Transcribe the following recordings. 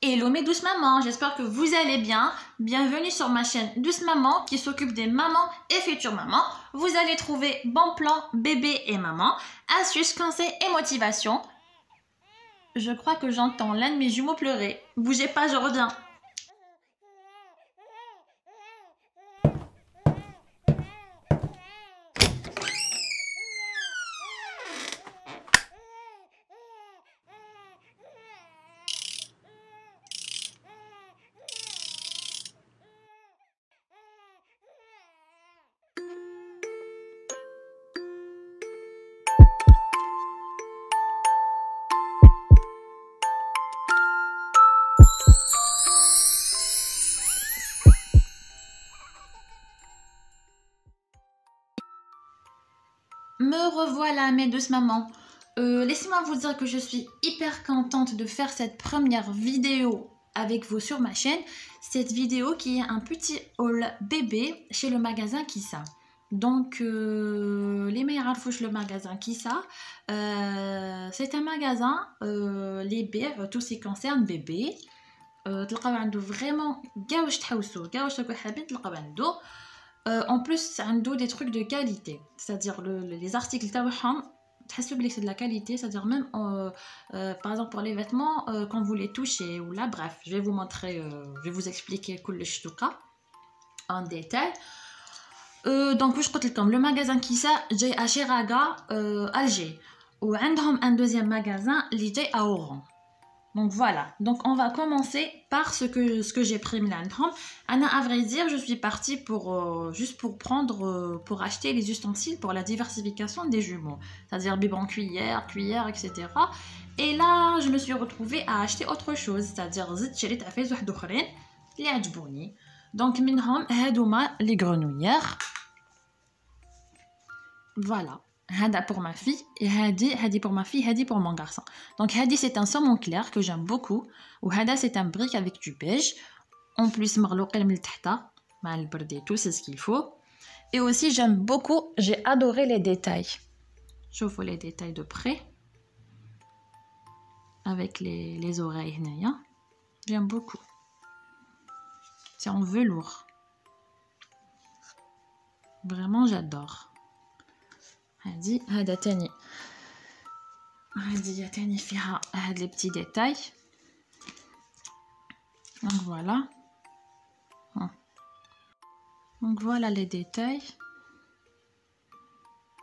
Hello mes douces mamans, j'espère que vous allez bien. Bienvenue sur ma chaîne Douce Maman qui s'occupe des mamans et futures mamans. Vous allez trouver bons plans bébé et maman, astuces, conseils et motivation. Je crois que j'entends l'un de mes jumeaux pleurer. Bougez pas, je reviens. Me revoilà mes douces mamans. Laissez-moi vous dire que je suis hyper contente de faire cette première vidéo avec vous sur ma chaîne. Cette vidéo qui est un petit haul bébé chez le magasin Kissa. Donc les meilleurs fouches le magasin Kissa. C'est un magasin les bébés, tout ce qui concerne bébé. تلقاو عنده vraiment كاع واش تحوسوا كاع واش راكم حابين تلقاو عنده. En plus, عنده des trucs de qualité, c'est-à-dire les articles تاعهم تحسوا بلي c'est de la qualité, c'est-à-dire même par exemple pour les vêtements quand vous les touchez ou là bref, je vais vous montrer, je vais vous expliquer كلش دوكا en détail. Donc واش قلت لكم le magasin Kissa جاي à Chiraga Alger وعندهم un deuxième magasin اللي جاي à Oran. Donc voilà, donc on va commencer par ce que j'ai pris maintenant. Anna, à vrai dire, je suis partie pour juste pour prendre pour acheter les ustensiles pour la diversification des jumeaux, c'est-à-dire biberon, cuillère, etc. Et là, je me suis retrouvée à acheter autre chose, c'est-à-dire زدت شريت عفايس واحد اخرين اللي عجبوني. Donc منهم هادوما les grenouillères. Voilà. Hada pour ma fille et Hadi pour ma fille, Hadi pour mon garçon. Donc Hadi c'est un saumon clair que j'aime beaucoup ou Hada c'est un brick avec du beige. En plus مرلوقين من التحت مع البرد et tout, c'est ce qu'il faut. Et aussi j'aime beaucoup, j'ai adoré les détails. شوفوا les détails de près avec les oreilles هنايا. J'aime beaucoup. C'est en velours. Vraiment j'adore. هذا تاني فيها هاد les petits détails. Donc voilà les détails,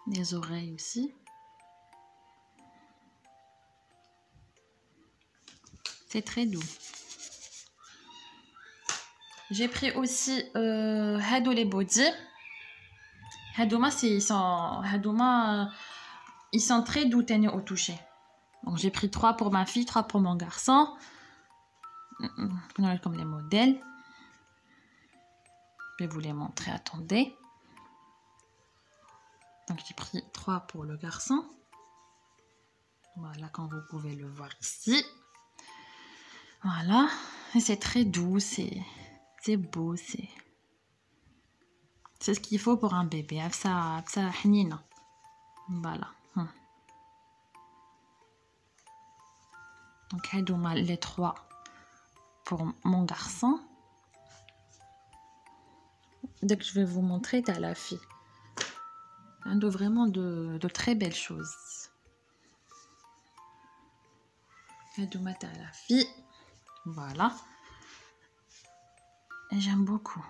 les oreilles aussi, c'est très doux. J'ai pris aussi هادو les body. Hadouma, ils sont très doux au toucher. Donc j'ai pris 3 pour ma fille, 3 pour mon garçon. Comme les modèles. Je vais vous les montrer, attendez. Donc j'ai pris 3 pour le garçon. Voilà, comme vous pouvez le voir ici. Voilà. Et c'est très doux, c'est beau, c'est ce qu'il faut pour un bébé. Ça hnina. Voilà. Donc les 3 pour mon garçon. Dès que je vais vous montrer à la fille. On a vraiment de très belles choses. À la fille. Voilà. Et j'aime beaucoup.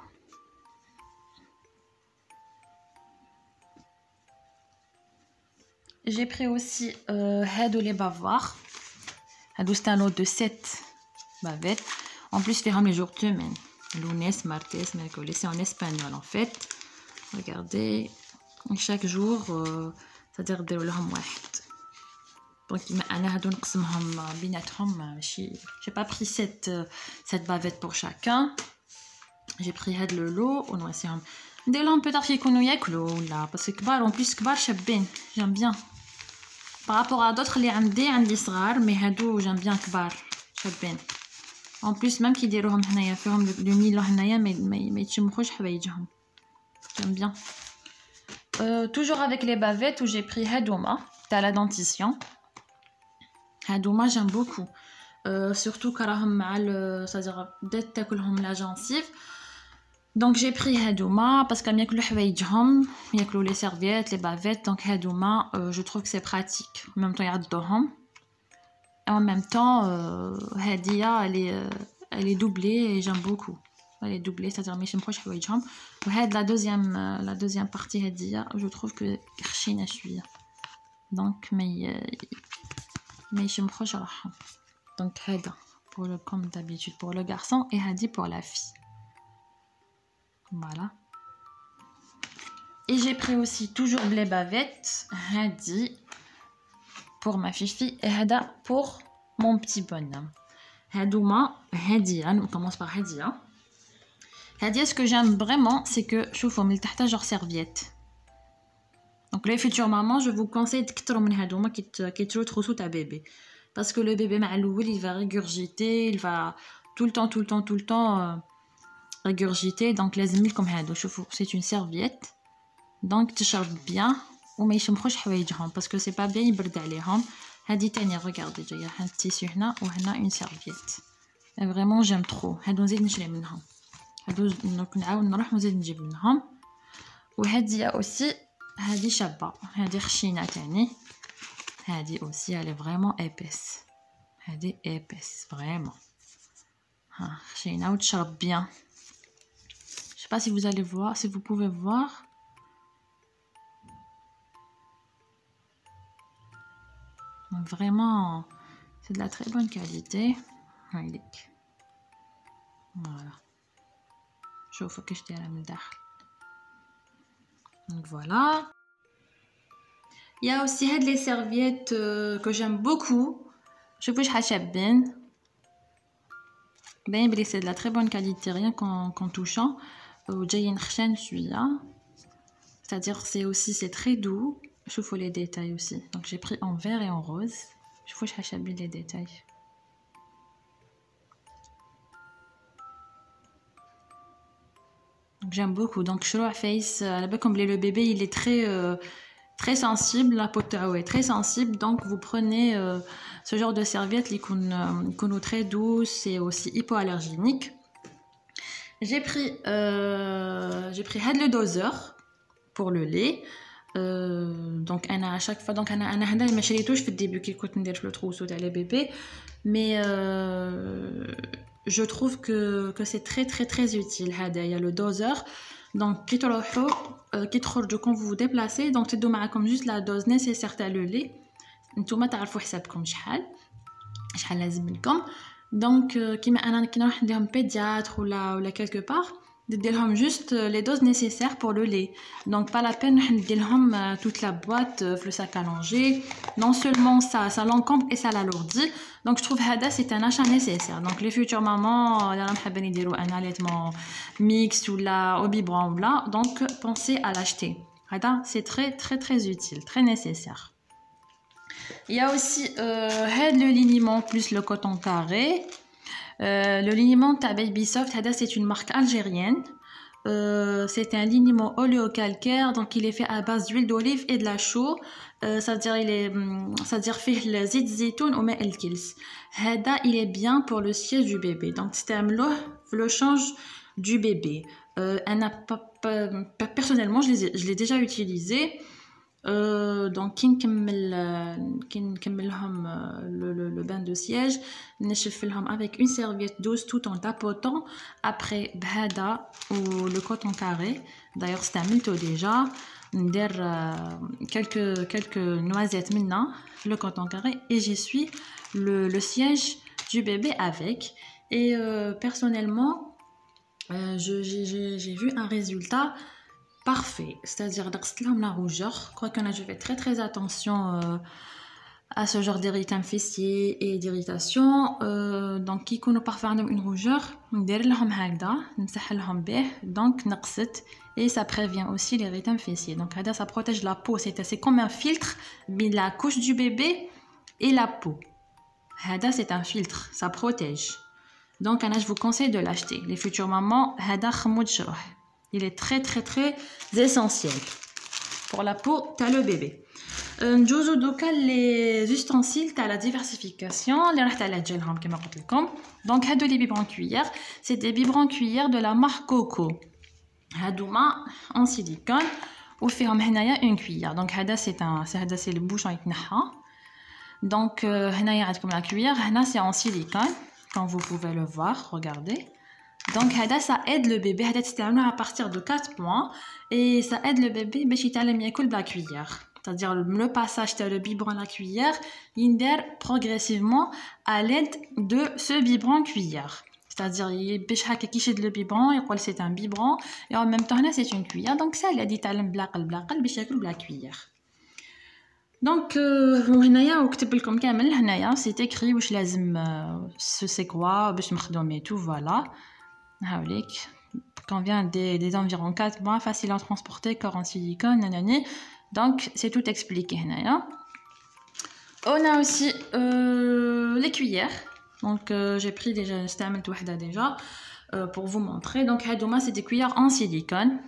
J'ai pris aussi les bavoirs. C'est un lot de 7 bavettes. En plus, faire les jours de semaine. Lunes, martes, mercredi. C'est en espagnol en fait. Regardez. Chaque jour, c'est-à-dire de l'homme واحد. Donc, j'ai pas pris 7 bavettes pour chacun. J'ai pris le lot. Des lampes peut-être يكونوا ياكلوا là parce que كبار en plus كبار شابين. J'aime bien. Par rapport à d'autres اللي عندي صغار mais هادو j'aime bien كبار شابين. En plus même كيديروهم هنايا فيهم لو نيلو هنايا ما يتشمخوش حوايجهم. J'aime bien. Toujours avec les bavettes où j'ai pris Hadouma, t'as la dentition. Hadouma j'aime beaucoup. surtout كراهم مع c'est-à-dire بدات تاكلهم لا جانسيف. دونك جي بري هادوما باسكو ياكلوا حوايجهم ياكلوا لي سيرفييت لي بافيت. دونك هادوما جو تروف سي براتيك ميم طون يعضوهم en même temps هاديه elle est doublée et j'aime beaucoup. Elle est doublée c'est-à-dire ماشي مبقاوش حوايجهم. وهاد la deuxième partie هاديه je trouve que خشينه شويه دونك ما يشمخوش روحهم. دونك هذا pour le comme d'habitude pour le garçon et hadi pour la fille. Voilà. Et j'ai pris aussi toujours les bavettes hadi pour ma fifi et hada pour mon petit bonhomme. Hadouma hadia, on commence par hadia. Hadia, ce que j'aime vraiment c'est que شوفوا من تحت genre serviette. Donc les futures mamans, je vous conseille de كتروا من هادوما كي تشرو تخوصو تاع بيبي parce que le bébé مع الاول il va régurgiter, il va tout le temps régurgiter. donc لازم لكم هادو. شوفوا c'est une serviette donc تشرب bien وما يشمخوش حوايجهم parce que c'est pas bien يبرد عليهم. هادي تانية regardez جايه هاد التيسيو هنا وهنا une serviette et vraiment j'aime trop. هادو نزيد نشري منهم هادو نعاود نروح ونزيد نجيب منهم. وهادي aussi هادي شابه هادي خشينه تاني. هادي aussi elle est vraiment épaisse. هادي épaisse vraiment ها خشينه وتشرب bien. je sais pas si vous allez voir si vous pouvez voir. Donc vraiment c'est de la très bonne qualité. هايليك voilà شوفوا كيش دايره من الداخل. donc voilà. Il y a aussi les serviettes que j'aime beaucoup. Je vous شابين باين بلي c'est de la très bonne qualité rien qu'en touchant. وجايين خشان شويه c'est-à-dire c'est très doux. شوفوا les détails aussi. donc j'ai pris en vert et en rose. شوفوا شابين les détails. donc j'aime beaucoup. donc شروع face comme le bébé il est très sensible, la peau est très sensible, donc vous prenez ce genre de serviette qui est très douce et aussi hypoallergénique. J'ai pris le doseur pour le lait. donc à chaque fois donc انا هنا ما شريتوش في الديبي كي كنت ندير في لو تروسو تاع لي بيبي mais je trouve que c'est très utile. هذايا le doseur. donc كي تروحوا كي تخرجوا quand vous vous déplacez donc تدوا معكم juste la dose nécessaire تاع le lait. نتوما تعرفوا حسابكم شحال لازم لكم. donc كيما انا كي نروح نديرهم pédiatre ولا quelque part ندير لهم juste les doses nécessaires pour le lait. donc pas la peine ندير لهم toute la boîte le sac à langer. non seulement ça l'encombre et ça l'alourdit. donc je trouve هذا c'est un achat nécessaire. donc les futures mamans اللي راهم حابين يديروا un allaitement mixte ولا au biberon ولا donc pensez à l'acheter. هذا c'est très utile, très nécessaire. il y a aussi le liniment plus le coton carré. le liniment تاع Baby Soft هذا c'est une marque algérienne. c'est un liniment oléocalcaire donc il est fait à base d'huile d'olive et de la chaux. c'est-à-dire فيه زيت الزيتون وماء الكلس. هذا il est bien pour le siège du bébé. donc تستعملوه في le change du bébé. personnellement je l'ai déjà utilisé. donc كي نكمل لهم le bain de siège نشف لهم avec une serviette douce tout en tapotant. après بهذا ou le coton carré d'ailleurs استعملته déjà ندير quelques noisettes maintenant le coton carré et j'essuie le siège du bébé avec. et personnellement j'ai vu un résultat parfait. c'est-à-dire درست لهم la rougeur. je crois que je fais très attention à ce genre d'érythème fessier et d'irritation. donc كي يكونوا parfois عندهم une rougeur ندير لهم هكذا نمسح لهم به donc نقصت et ça prévient aussi l'érythème fessier. donc هذا ça protège la peau. c'est comme un filtre بين la couche du bébé et la peau. هذا c'est un filtre, ça protège. donc je vous conseille de l'acheter. les futures mamans هذا خمود شروح. il est très essentiel pour la peau t'as le bébé. نجوزو دوكا لي ustensiles تاع لا diversification اللي راح على جيلهم كما قلت لكم. دونك هادو لي بيبرون كويير سي دي بيبرون كويير دو لا مارك كوكو. هادوما اون سيليكون وفيهم هنايا اون كويير. دونك هذا سي البوشون يتنحى. دونك هنايا عندكم لا كويير هنا سي اون سيليكون comme vous pouvez le voir, regardez. Donc ça aide le bébé à partir de 4 mois et ça aide le bébé باش يتعلم ياكل بلا cuillère. C'est-à-dire le passage de le biberon à la cuillère, il progressivement à l'aide de ce biberon cuillère. C'est-à-dire il يشد le biberon, يقول c'est un biberon et en même temps c'est une cuillère. Donc ça il a dit يتعلم بلا ياكل بلا cuillère. Donc هنايا وكتب لكم كامل هنايا c'est écrit واش لازم c'est quoi باش نخدمو tout voilà. هاوليك quand vient des environ 4 mois facile à transporter corps en silicone nanani. Donc c'est tout expliqué هنايا. On a aussi les cuillères. Donc j'ai pris déjà استعملت وحده déjà pour vous montrer. Donc هادوما c'est des cuillères en silicone.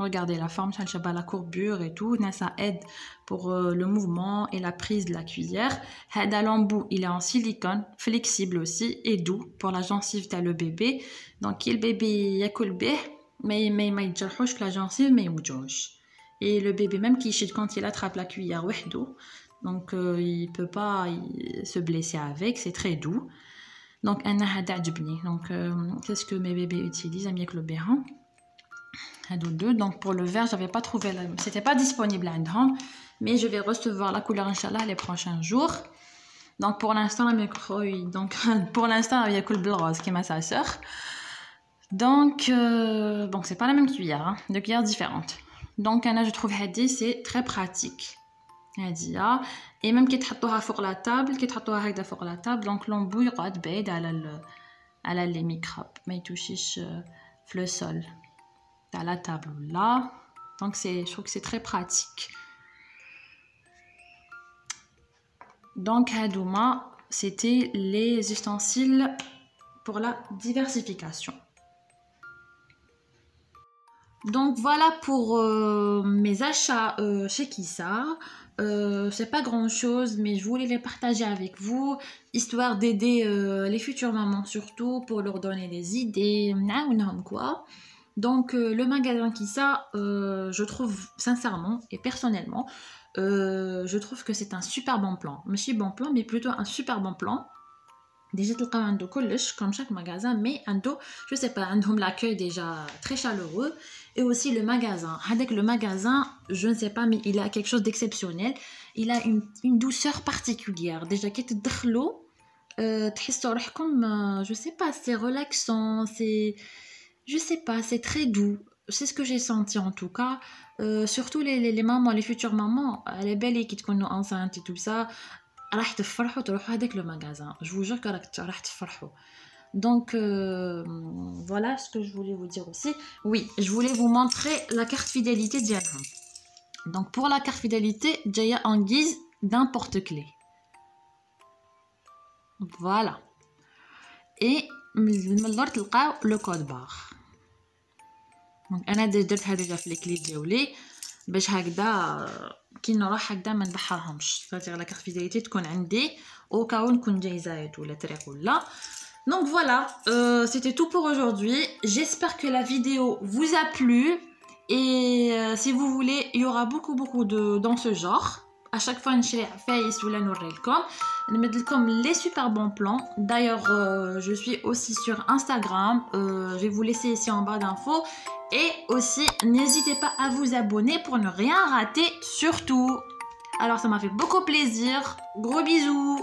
Regardez la forme, la courbure et tout. Ça aide pour le mouvement et la prise de la cuillère. L'embout, il est en silicone, flexible aussi et doux pour la gencive de le bébé. Donc, le bébé yakul bih, mais il que la gencive, mais il et le bébé, même quand il attrape la cuillère, donc il ne peut pas se blesser avec, c'est très doux. Donc, donc qu'est-ce que mes bébés utilisent avec le béran? Donc pour le vert j'avais pas trouvé c'était pas disponible à Indham, mais je vais recevoir la couleur inchallah les prochains jours. Donc pour l'instant il y a que le rose qui est ma sœur. Donc bon c'est pas la même cuillère hein, deux cuillères différentes. Donc je trouve hadi c'est très pratique هادية et même كي تحطوها فوق la table كي تحطوها هكذا فوق la table donc l'embout يقعد بعيد على les microbes ما يتوشيش في le sol à la table là. Donc je trouve que c'est très pratique. Donc hadouma c'était les ustensiles pour la diversification. Donc voilà pour mes achats chez Kissa. C'est pas grand chose mais je voulais les partager avec vous histoire d'aider les futures mamans surtout pour leur donner des idées quoi. Donc le magasin Kissa, je trouve sincèrement et personnellement, je trouve que c'est un super bon plan. Pas bon plan, mais plutôt un super bon plan. Déjà تلقاو عنده كلش comme chaque magasin, mais عنده, je sais pas, عندهم l'accueil déjà très chaleureux et aussi le magasin. Avec le magasin, je ne sais pas, mais il a quelque chose d'exceptionnel. Il a une douceur particulière. Déjà كي تدخلوا تحسوا روحكم, je sais pas, c'est relaxant, c'est je sais pas, c'est très doux. C'est ce que j'ai senti en tout cas. Surtout les mamans, les futures mamans, les belles qui sont enceintes et tout ça, راح تفرحوا تروحوا هذاك le magasin. Je vous jure que راح تفرحوا. Donc voilà ce que je voulais vous dire aussi. Oui, je voulais vous montrer la carte fidélité ديالهم. Donc pour la carte fidélité, جايه en guise d'un porte-clés. Voilà. Et من اللور تلقاو le code barre. دونك انا درت هذا في الكلي ديالي باش هكذا كي نروح هكذا ما نبحرهمش. صافي لا كارت فيداليتي تكون عندي او كاو نكون جايزه ولا طريق ولا. Donc voilà, c'était tout pour aujourd'hui. J'espère que la vidéo vous a plu et si vous voulez, il y aura beaucoup de dans ce genre. À chaque fois نشري عفايس ولا نوريلكم نمد لكم les super bons plans. D'ailleurs je suis aussi sur Instagram, je vais vous laisser ici en barre d'infos et aussi n'hésitez pas à vous abonner pour ne rien rater surtout. Alors ça m'a fait beaucoup plaisir, gros bisous.